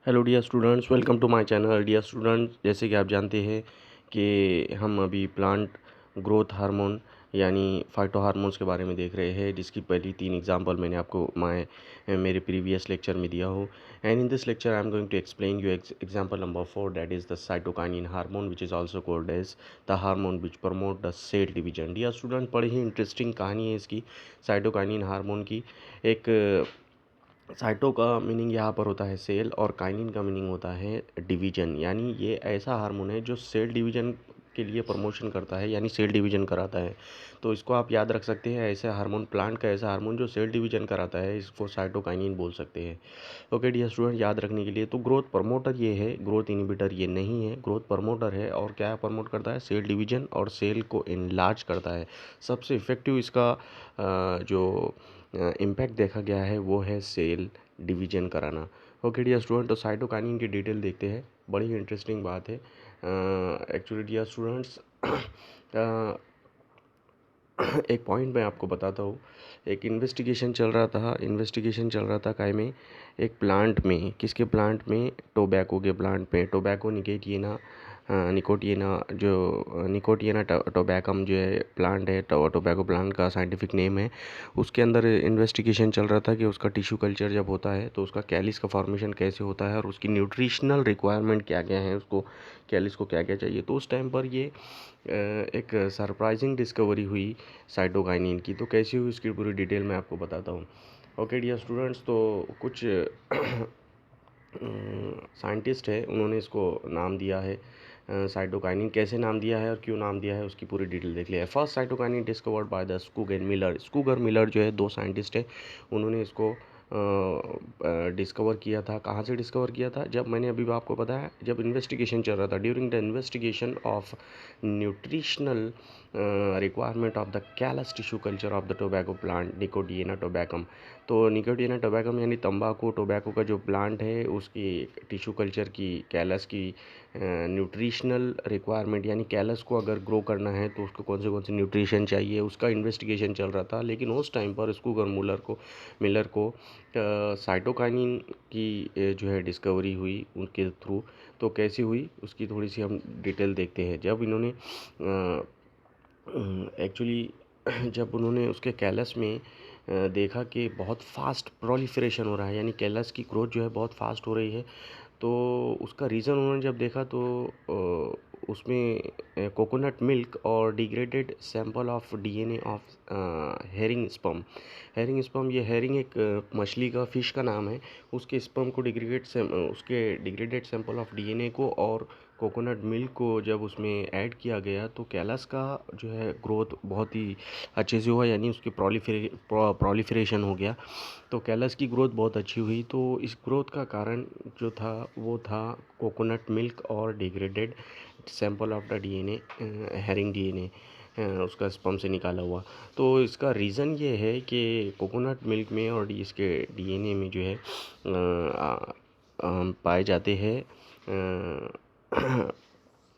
Hello dear students, welcome to my channel. Dear students, जैसे कि आप जानते हैं कि हम अभी प्लांट ग्रोथ हार्मोन यानी फाइटो हार्मोन्स के बारे में देख रहे हैं, जिसकी पहली 3 एग्जांपल मैंने आपको मेरे प्रीवियस लेक्चर में दिया हो। And in this lecture I am going to explain you example number 4, that is the cytokinin hormone which is also called as the hormone which promote the cell division. Dear student, बड़ी ही interesting कहानी है इसकी, cytokinin hormone की। एक cyto का meaning यहाँ पर होता है सेल, और काइनिन का मीनिंग होता है डिवीजन। यानी ये ऐसा हार्मोन है जो सेल डिवीजन के लिए प्रमोशन करता है, यानी सेल डिवीजन कराता है। तो इसको आप याद रख सकते हैं, ऐसे हार्मोन, प्लांट का ऐसा हार्मोन जो सेल डिवीजन कराता है, इसको साइटोकाइनिन बोल सकते हैं। ओके डियर स्टूडेंट, याद रखने के लिए तो ग्रोथ प्रमोटर ये है, ग्रोथ इनिबिटर ये नहीं है, ग्रोथ प्रमोटर है। और क्या प्रमोट करता है? सेल डिवीजन और सेल को इनलार्ज करता है। सबसे इफेक्टिव इसका जो इम्पैक्ट देखा गया है वो है सेल डिवीजन कराना। ओके डियर स्टूडेंट, तो साइटोकाइनिन की डिटेल देखते हैं, बड़ी ही इंटरेस्टिंग बात है एक्चुअली डियर स्टूडेंट्स। एक पॉइंट मैं आपको बताता हूँ। एक इन्वेस्टिगेशन चल रहा था काय में, एक प्लांट में, किसके प्लांट में? टोबैको के प्लांट में। टोबैको निकोटियाना, निकोटियाना टोबैकम जो है प्लांट है, टोबैको प्लांट का साइंटिफिक नेम है। उसके अंदर इन्वेस्टिगेशन चल रहा था कि उसका टिश्यू कल्चर जब होता है तो उसका कैलिस का फॉर्मेशन कैसे होता है और उसकी न्यूट्रिशनल रिक्वायरमेंट क्या क्या है, उसको कैलिस को क्या क्या चाहिए। तो उस टाइम पर ये एक सरप्राइजिंग डिस्कवरी हुई साइटोकाइनिन की। तो कैसी हुई इसकी पूरी डिटेल मैं आपको बताता हूँ। ओके डियर स्टूडेंट्स, तो कुछ साइंटिस्ट है, उन्होंने इसको नाम दिया है साइटोकाइनिन। कैसे नाम दिया है और क्यों नाम दिया है उसकी पूरी डिटेल देख लिया है। First cytokinin discovered by the Skoog Miller जो है, 2 साइंटिस्ट है, उन्होंने इसको डिस्कवर किया था। कहाँ से डिस्कवर किया था? जब मैंने अभी आपको बताया, जब इन्वेस्टिगेशन चल रहा था, during the investigation of nutritional requirement of the callus tissue culture of the tobacco plant Nicotiana tabacum. तो निकोटियाना टोबैकम यानी तंबाकू टोबैको का जो प्लांट है, उसकी टिश्यू कल्चर की, कैलस की न्यूट्रिशनल रिक्वायरमेंट, यानी कैलस को अगर ग्रो करना है तो उसको कौन से न्यूट्रिशन चाहिए, उसका इन्वेस्टिगेशन चल रहा था। लेकिन उस टाइम पर स्कूगर मिलर को साइटोकाइनिन की जो है डिस्कवरी हुई उनके थ्रू। तो कैसी हुई उसकी थोड़ी सी हम डिटेल देखते हैं। जब इन्होंने एक्चुअली जब उन्होंने उसके कैलस में देखा कि बहुत फास्ट प्रोलिफरेशन हो रहा है, यानी कैलस की ग्रोथ जो है बहुत फास्ट हो रही है, तो उसका रीज़न उन्होंने जब देखा तो उसमें कोकोनट मिल्क और degraded sample of DNA of herring sperm. ये हेरिंग एक मछली का, फिश का नाम है। उसके स्पर्म को उसके डिग्रेडेड सैंपल ऑफ डीएनए को और कोकोनट मिल्क को जब उसमें ऐड किया गया तो कैलस का जो है ग्रोथ बहुत ही अच्छे से हुआ, यानी उसकी प्रोलिफरेशन हो गया। तो कैलस की ग्रोथ बहुत अच्छी हुई। तो इस ग्रोथ का कारण जो था वो था कोकोनट मिल्क और degraded sample of the DNA, herring DNA उसका स्पर्म से निकाला हुआ। तो इसका रीज़न ये है कि कोकोनट मिल्क में और इसके डीएनए में जो है पाए जाते हैं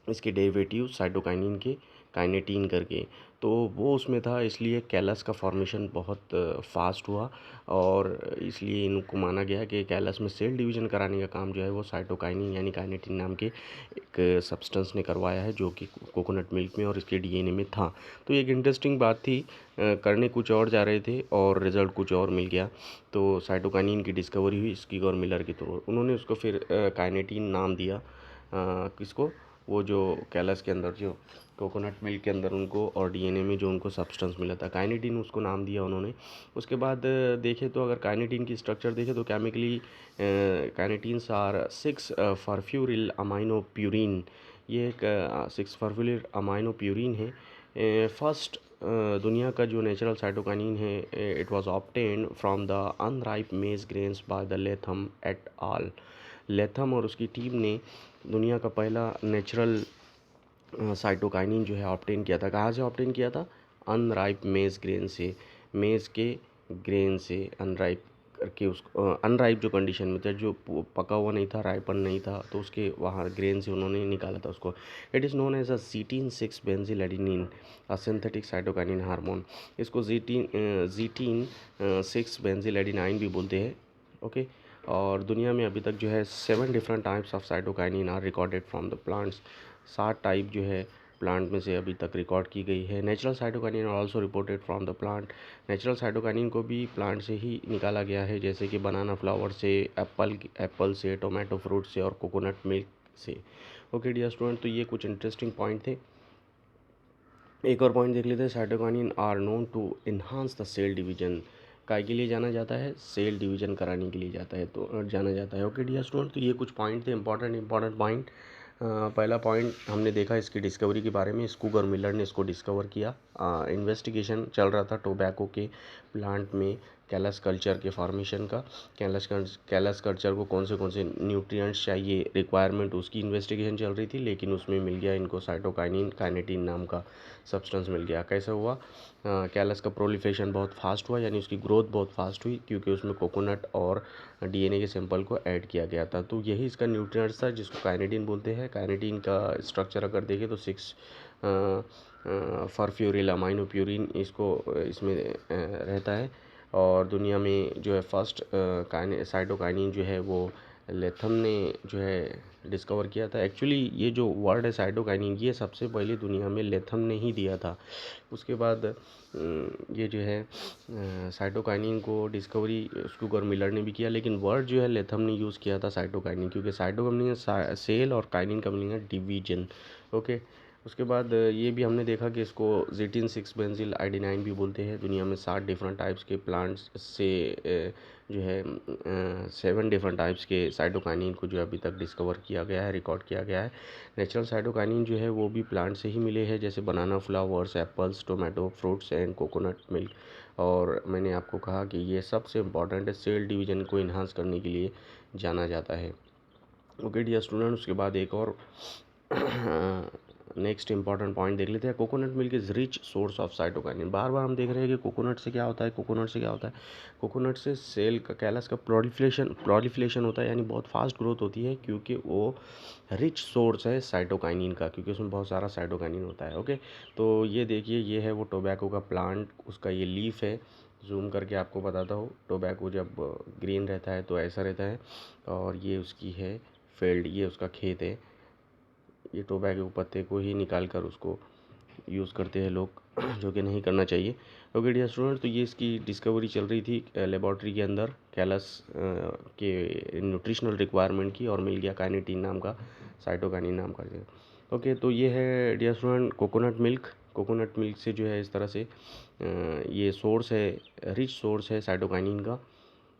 इसके डेरिवेटिव साइटोकाइनिन के, काइनेटीन करके। तो वो उसमें था, इसलिए कैलस का फॉर्मेशन बहुत फास्ट हुआ, और इसलिए इनको माना गया कि कैलस में सेल डिवीज़न कराने का काम जो है वो साइटोकाइनिन यानी काइनेटीन नाम के एक सब्सटेंस ने करवाया है, जो कि कोकोनट मिल्क में और इसके डीएनए में था। तो एक इंटरेस्टिंग बात थी, करने कुछ और जा रहे थे और रिज़ल्ट कुछ और मिल गया। तो साइटोकाइनिन की डिस्कवरी हुई स्कीगर मिलर के थ्रू। उन्होंने उसको फिर काइनेटीन नाम दिया। किसको? वो जो कैलस के अंदर, जो कोकोनट मिल्क के अंदर उनको और डीएनए में जो उनको सब्सटेंस मिला था, काइनेटीन, उसको नाम दिया उन्होंने। उसके बाद देखें तो अगर काइनेटीन की स्ट्रक्चर देखें तो chemically kinetins are 6 phosphoryl amino purine. ये एक 6 फॉस्फोरिल अमाइनो प्यूरिन है। फर्स्ट दुनिया का जो नेचुरल साइटोकाइनिन है, it was obtained from the unripe maize grains by the Letham et al. Letham और उसकी टीम ने दुनिया का पहला नेचुरल साइटोकाइनिन जो है ऑब्टेन किया था। कहाँ से ऑब्टेन किया था? अनराइप मेज ग्रेन से, मेज़ के ग्रेन से अनराइप करके, उसको अनराइप जो कंडीशन में था, जो पका हुआ नहीं था, राइपन नहीं था, तो उसके वहाँ ग्रेन से उन्होंने निकाला था उसको। It is known as a zeatin 6 benzyl a synthetic cytokinin hormone. इसको ज़ीटीन 6 बेंजिल भी बोलते हैं। ओके। और दुनिया में अभी तक जो है 7 different types of cytokinin are recorded from the plants. 7 type जो है प्लांट में से अभी तक रिकॉर्ड की गई है। Natural cytokinin are also reported from the plant. Natural cytokinin को भी प्लांट से ही निकाला गया है, जैसे कि बनाना फ्लावर से, एप्पल से, टोमेटो फ्रूट से और कोकोनट मिल्क से। ओके डियर स्टूडेंट, तो ये कुछ इंटरेस्टिंग पॉइंट थे। एक और पॉइंट देख लेते हैं। Cytokinin are known to enhance the cell division. काय के लिए जाना जाता है? सेल डिवीजन कराने के लिए जाना जाता है। ओके डियर स्टूडेंट, तो ये कुछ पॉइंट थे, इंपॉर्टेंट पॉइंट। पहला पॉइंट हमने देखा इसकी डिस्कवरी के बारे में। स्कूगर मिलर ने इसको डिस्कवर किया। इन्वेस्टिगेशन चल रहा था टोबैको के प्लांट में कैलस कल्चर के फॉर्मेशन का। कैलस कल्चर को कौन से न्यूट्रिएंट्स चाहिए, रिक्वायरमेंट, उसकी इन्वेस्टिगेशन चल रही थी, लेकिन उसमें मिल गया इनको साइटोकाइनिन, काइनेटिन नाम का सब्सटेंस मिल गया। कैसे हुआ? कैलस का प्रोलिफरेशन बहुत फास्ट हुआ, यानी उसकी ग्रोथ बहुत फास्ट हुई, क्योंकि उसमें कोकोनट और डीएनए के सैंपल को ऐड किया गया था। तो यही इसका न्यूट्रिएंट्स था, जिसको काइनेटिन बोलते हैं। काइनेटिन का स्ट्रक्चर अगर देखें तो 6 फॉस्फोरिल अमाइनोप्यूरिन इसमें रहता है। और दुनिया में जो है फर्स्ट साइटोकाइनिन जो है वो लेथम ने जो है डिस्कवर किया था। एक्चुअली ये जो वर्ड है साइटोकाइनिन, ये सबसे पहले दुनिया में लेथम ने ही दिया था। उसके बाद ये जो है साइटोकाइनिन को डिस्कवरी स्कूगर मिलर ने भी किया, लेकिन वर्ड जो है लेथम ने यूज़ किया था साइटोकाइनिन, क्योंकि साइटो का मीनिंग है सेल और काइनिन का मीनिंग है डिवीजन। ओके, उसके बाद ये भी हमने देखा कि इसको ज़िटिन 6 बेंजिल आइडिनाइन भी बोलते हैं। दुनिया में 7 डिफरेंट टाइप्स के प्लांट्स से जो है 7 डिफरेंट टाइप्स के साइटोकाइनिन को जो अभी तक डिस्कवर किया गया है, रिकॉर्ड किया गया है। नेचुरल साइटोकाइनिन जो है वो भी प्लांट से ही मिले हैं, जैसे banana flowers, apples, tomato fruits and coconut milk. और मैंने आपको कहा कि ये सबसे इम्पॉर्टेंट है, सेल डिवीज़न को इन्हांस करने के लिए जाना जाता है। ओके डियर स्टूडेंट, उसके बाद एक और नेक्स्ट इंपॉर्टेंट पॉइंट देख लेते हैं। Coconut milk is rich source of cytokinin. बार बार हम देख रहे हैं कि कोकोनट से क्या होता है, कोकोनट से सेल का, कैलस का प्रोलिफरेशन होता है, यानी बहुत फास्ट ग्रोथ होती है, क्योंकि वो रिच सोर्स है साइटोकाइनिन का, क्योंकि उसमें बहुत सारा साइटोकाइनिन होता है। ओके, तो ये देखिए, ये है वो टोबैको का प्लांट, उसका ये लीफ है। जूम करके आपको बताता हूँ। टोबैको जब ग्रीन रहता है तो ऐसा रहता है, और ये उसकी है फील्ड, ये उसका खेत है। ये टोबैको के पत्ते को ही निकाल कर उसको यूज़ करते हैं लोग, जो कि नहीं करना चाहिए। ओके डियर स्टूडेंट, तो ये इसकी डिस्कवरी चल रही थी लेबॉर्ट्री के अंदर, कैलस के न्यूट्रिशनल रिक्वायरमेंट की, और मिल गया काइनेटिन नाम का, साइटोकाइनिन नाम का। ओके, तो ये है डियर स्टूडेंट कोकोनट मिल्क से जो है इस तरह से ये सोर्स है, रिच सोर्स है साइटोकाइनिन का।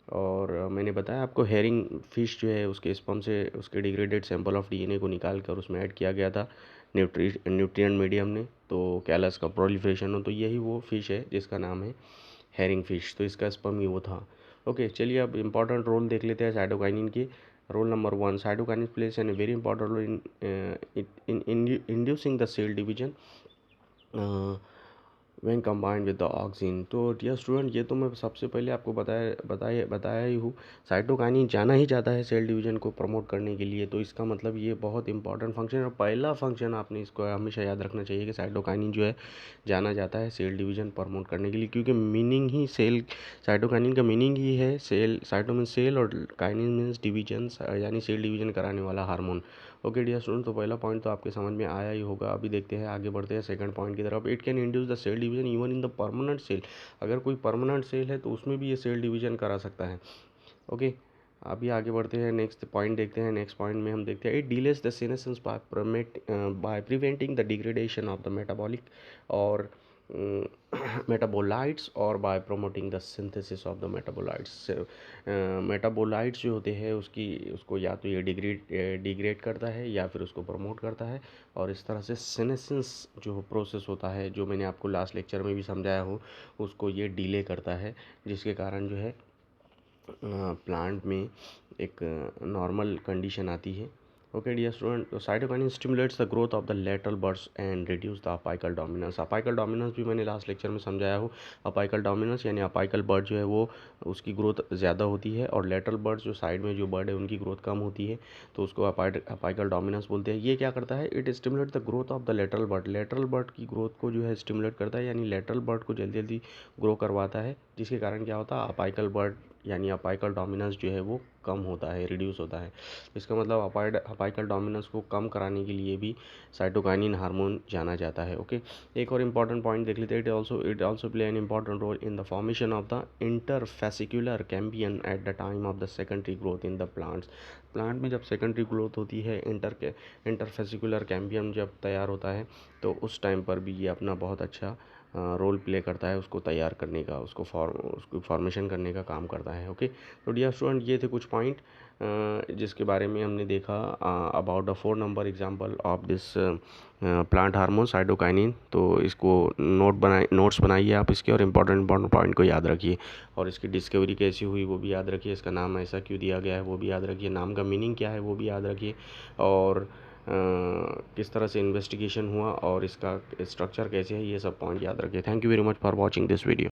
और मैंने बताया आपको, हेरिंग फिश जो है उसके स्पर्म से उसके डिग्रेडेड सैंपल ऑफ डीएनए को निकाल कर उसमें ऐड किया गया था न्यूट्रिएंट मीडियम ने, तो कैलस का प्रोलिफरेशन हो। तो यही वो फिश है जिसका नाम है हेरिंग फिश, तो इसका स्पर्म ही वो था। ओके, चलिए अब इंपॉर्टेंट रोल देख लेते हैं साइटोकाइनिन के। Role number 1, cytokinin plays an very important role in inducing the cell division when combined with the auxin. तो डियर स्टूडेंट, ये तो मैं सबसे पहले आपको बताया ही हूँ। साइटोकाइनिन जाना ही जाता है सेल डिवीजन को प्रमोट करने के लिए, तो इसका मतलब ये बहुत इंपॉर्टेंट फंक्शन है। और पहला फंक्शन आपने इसको हमेशा याद रखना चाहिए कि साइटोकाइनिन जो है जाना जाता है सेल डिवीजन प्रमोट करने के लिए, क्योंकि मीनिंग ही साइटोकाइनिन का मीनिंग ही है सेल। साइटो मीन्स सेल और काइनिन मीन्स डिवीजन, यानी सेल डिवीजन कराने वाला हार्मोन। ओके डियर स्टूडेंट, तो पहला पॉइंट तो आपके समझ में आया ही होगा। अभी देखते हैं, आगे बढ़ते हैं सेकंड पॉइंट की तरफ। It can induce the cell division even in the permanent cell. अगर कोई परमानेंट सेल है तो उसमें भी ये सेल डिवीजन करा सकता है। ओके, अभी आगे बढ़ते हैं, नेक्स्ट पॉइंट देखते हैं। नेक्स्ट पॉइंट में हम देखते हैं, it delays the senescence by preventing the degradation of the metabolic और मेटाबोलाइट्स और by promoting the synthesis of the metabolites. Metabolites जो होते हैं उसको या तो ये डिग्रेड करता है या फिर उसको प्रमोट करता है, और इस तरह से सीनेसिस जो प्रोसेस होता है, जो मैंने आपको लास्ट लेक्चर में भी समझाया हो, उसको ये डिले करता है, जिसके कारण जो है प्लांट में एक नॉर्मल कंडीशन आती है। ओके डियर स्टूडेंट, तो cytokinin stimulates the growth of the lateral birds and reduce the apical dominance. Apical dominance भी मैंने लास्ट लेक्चर में समझाया हो। अपाइकल डोमिनेंस यानी अपाइकल बर्ड जो है वो उसकी ग्रोथ ज़्यादा होती है, और लेटरल बर्ड्स जो साइड में जो बर्ड है उनकी ग्रोथ कम होती है, तो उसको अपाइकल डोमिनेंस बोलते हैं। ये क्या करता है, it stimulate the growth of the lateral bird. Lateral bird की ग्रोथ को जो है स्टिमुलेट करता है, यानी लेटरल बर्ड को जल्दी जल्दी ग्रो करवाता है, जिसके कारण क्या होता है, अपाइकल बर्ड यानी अपाइकल डोमिनेंस जो है वो कम होता है, रिड्यूस होता है। इसका मतलब अपाइकल डोमिनेंस को कम कराने के लिए भी साइटोकाइनिन हार्मोन जाना जाता है। ओके, एक और इम्पॉर्टेंट पॉइंट देख लेते हैं। It also play an important role in the formation of the interfascicular cambium at the time of the secondary growth in the plants. Plant में जब सेकेंडरी ग्रोथ होती है, इंटरफेसिकुलर कैम्बियम जब तैयार होता है, तो उस टाइम पर भी ये अपना बहुत अच्छा रोल प्ले करता है, उसको तैयार करने का, उसको फॉर्मेशन करने का काम करता है। ओके, तो डियर स्टूडेंट, ये थे कुछ पॉइंट जिसके बारे में हमने देखा about the 4 number example of this plant hormone cytokinin. तो इसको नोट्स बनाइए आप इसके, और इम्पॉर्टेंट पॉइंट को याद रखिए, और इसकी डिस्कवरी कैसी हुई वो भी याद रखिए, इसका नाम ऐसा क्यों दिया गया है वो भी याद रखिए, नाम का मीनिंग क्या है वो भी याद रखिए, और किस तरह से इन्वेस्टिगेशन हुआ और इसका स्ट्रक्चर कैसे है, ये सब पॉइंट याद रखिए। Thank you very much for watching this video.